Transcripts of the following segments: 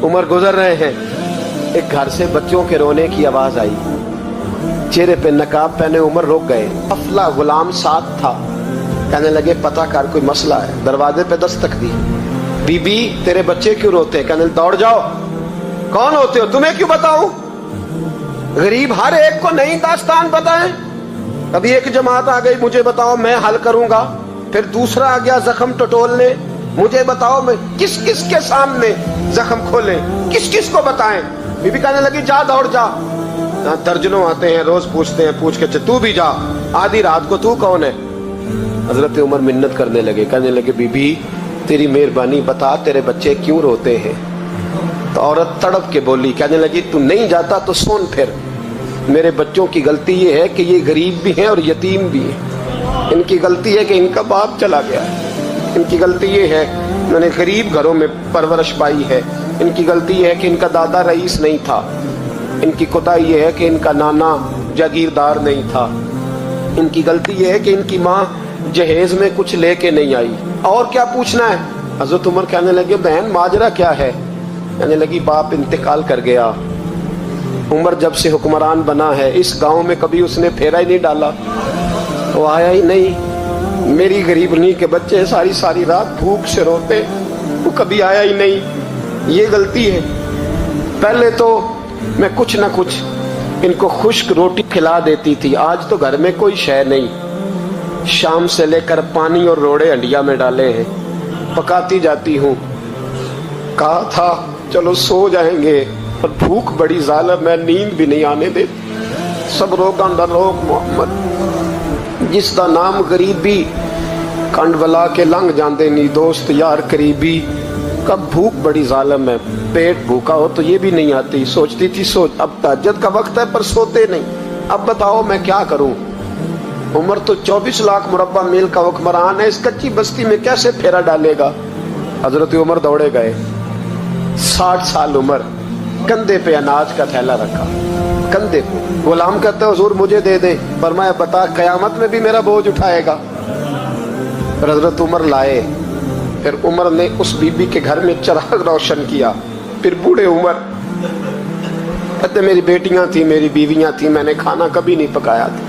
उमर गुजर रहे हैं, एक घर से बच्चों के रोने की आवाज आई। चेहरे पे नकाब पहने उमर रुक गए। अफला गुलाम साथ था। कहने लगे पता कर, कोई मसला है। दरवाजे पे दस्तक दी। बीबी तेरे बच्चे क्यों रोते हैं? कहने दौड़ जाओ, कौन होते हो, तुम्हें क्यों बताऊं? गरीब हर एक को नई दास्तान पता है। कभी एक जमात आ गई, मुझे बताओ मैं हल करूंगा। फिर दूसरा आ गया जख्म टटोलने, मुझे बताओ मैं किस किस के सामने जख्म खोले, किस किस को बताएं। बीबी कहने लगी जा दौड़ जा। दर्जनों आते हैं, रोज पूछते हैं, पूछ के तू भी जा, आधी रात को तू कौन है? हजरत उमर मिन्नत करने लगे, कहने लगे बीबी तेरी मेहरबानी बता तेरे बच्चे क्यों रोते हैं? तो औरत तड़प के बोली, कहने लगी तू नहीं जाता तो सुन, फिर मेरे बच्चों की गलती ये है कि ये गरीब भी हैं और यतीम भी हैं। इनकी गलती है कि इनका बाप चला गया। इनकी गलती ये है मैंने गरीब घरों में परवरिश पाई है। इनकी गलती ये है कि इनका दादा रईस नहीं था। इनकी कोताही ये है कि इनका नाना जागीरदार नहीं था। इनकी गलती ये है कि इनकी माँ जहेज में कुछ लेके नहीं आई। और क्या पूछना है? हजरत उमर कहने लगे बहन माजरा क्या है? कहने लगी बाप इंतकाल कर गया। उमर जब से हुक्मरान बना है इस गांव में कभी उसने फेरा ही नहीं डाला, वो आया ही नहीं। मेरी गरीबनी के बच्चे सारी सारी रात भूख से रोते, वो कभी आया ही नहीं। ये गलती है। पहले तो मैं कुछ ना कुछ इनको खुश्क रोटी खिला देती थी, आज तो घर में कोई शय नहीं। शाम से लेकर पानी और रोड़े हंडिया में डाले हैं, पकाती जाती हूँ। कहा था चलो सो जाएंगे, पर भूख बड़ी जालिम है, नींद भी नहीं आने देती। सब रोगां दा रोग मोहम्मद, जिसका नाम गरीबी कंड वला के लंघ जाते नहीं दोस्त यार करीबी। कब भूख बड़ी जालिम है, पेट भूखा हो तो ये भी नहीं आती। सोचती थी सोच अब तहज्जुद का वक्त है पर सोते नहीं। अब बताओ मैं क्या करूं? उमर तो 24 लाख मुरब्बा मील का हुक्मरान है, इस कच्ची बस्ती में कैसे फेरा डालेगा? हजरत उमर दौड़े गए। 60 साल उम्र, कंधे पे अनाज का थैला रखा, कंधे पे। गुलाम कहते हुजूर मुझे दे दे। फरमाया बता कयामत में भी मेरा बोझ उठाएगा? फिर हजरत उमर लाए। फिर उमर ने उस बीबी के घर में चिराग रोशन किया। फिर बूढ़े उमर कहते मेरी बेटियां थी, मेरी बीवियां थी, मैंने खाना कभी नहीं पकाया था।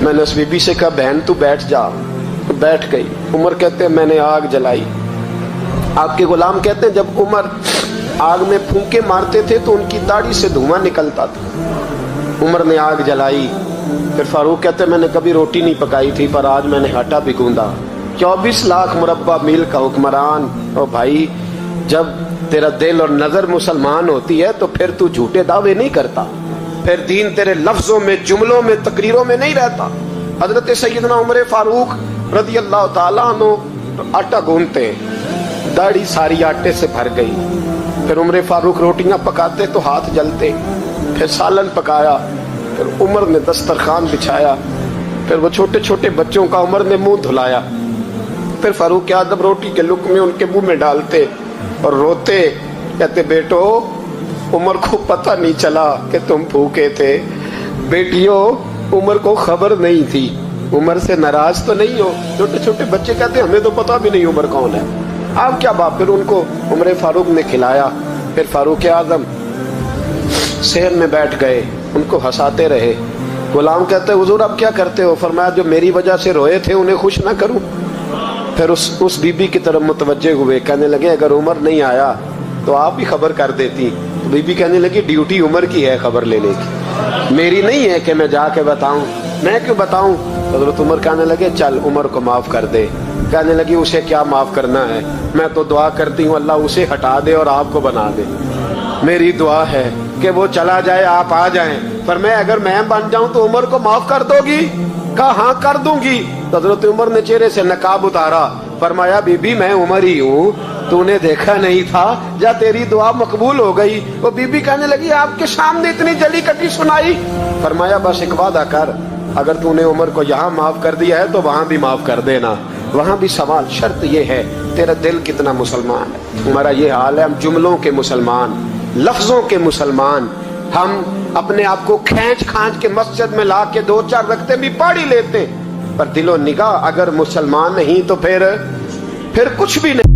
मैंने उस बीबी से कहा बहन तू बैठ जा, तो बैठ गई। उमर कहते मैंने आग जलाई। आपके गुलाम कहते हैं जब उमर आग में फूंके मारते थे तो उनकी दाढ़ी से धुआं निकलता था। उमर ने आग जलाई। फिर फारूक कहते मैंने कभी रोटी नहीं पकाई थी पर आज मैंने आटा भी गूंदा। 24 लाख मुरब्बा मील का हुक्मरान। और भाई जब तेरा दिल और नजर मुसलमान होती है तो फिर तू झूठे दावे नहीं करता, फिर दीन तेरे लफ्जों में, जुमलों में, तकरीरों में नहीं रहता। हजरत सैयदना उमर फारूक रज़ी अल्लाह ताला अन्हु आटा गूंथते, दाढ़ी सारी आटे से भर गई। फिर उमर फारूक रोटियां पकाते तो हाथ जलते। फिर सालन पकाया। फिर उमर ने दस्तरखान बिछाया। फिर वो छोटे छोटे बच्चों का उमर ने मुंह धुलाया। फिर फारूक आदम रोटी के लुक़्मे उनके मुंह में डालते और रोते, कहते बेटो उमर को पता नहीं चला कि तुम भूखे थे। बेटियों उमर को खबर नहीं थी। उमर से नाराज तो नहीं हो? छोटे छोटे बच्चे कहते हमें तो पता भी नहीं उमर कौन है। आप क्या बाप? फिर उनको उमर फारूक ने खिलाया। फिर फारूक आजम शहर में बैठ गए, उनको हंसाते रहे। गुलाम कहते हुजूर अब क्या करते हो? फरमाया जो मेरी वजह से रोए थे उन्हें खुश ना करूं? फिर उस बीबी की तरफ मुतवज्जे हुए, कहने लगे अगर उमर नहीं आया तो आप ही खबर कर देती। तो बीबी कहने लगी ड्यूटी उमर की है खबर लेने की, मेरी नहीं है कि मैं जाके बताऊं। मैं क्यों बताऊं? हजरत उमर कहने लगे चल उमर को माफ कर दे। कहने लगी उसे क्या माफ करना है, मैं तो दुआ करती हूँ अल्लाह उसे हटा दे और आपको बना दे। मेरी दुआ है कि वो चला जाए आप आ जाएं, पर मैं अगर मैं बन जाऊं तो उमर को माफ कर दोगी? कहा हाँ कर दूंगी। हजरत उमर ने चेहरे से नकाब उतारा। फरमाया बीबी मैं उमर ही हूँ, तूने देखा नहीं था, या तेरी दुआ मकबूल हो गई। वो बीबी कहने लगी आपके सामने इतनी जली कटी सुनाई। फरमाया बस एक वादा कर, अगर तूने उमर को यहाँ माफ कर दिया है तो वहां भी माफ कर देना। वहां भी सवाल शर्त ये है तेरा दिल कितना मुसलमान है। हमारा ये हाल है, हम जुमलों के मुसलमान, लफ्जों के मुसलमान। हम अपने आप को खींच खांच के मस्जिद में ला के 2-4 रखते भी पढ़ ही लेते, पर दिलो निगाह अगर मुसलमान नहीं तो फिर कुछ भी नहीं।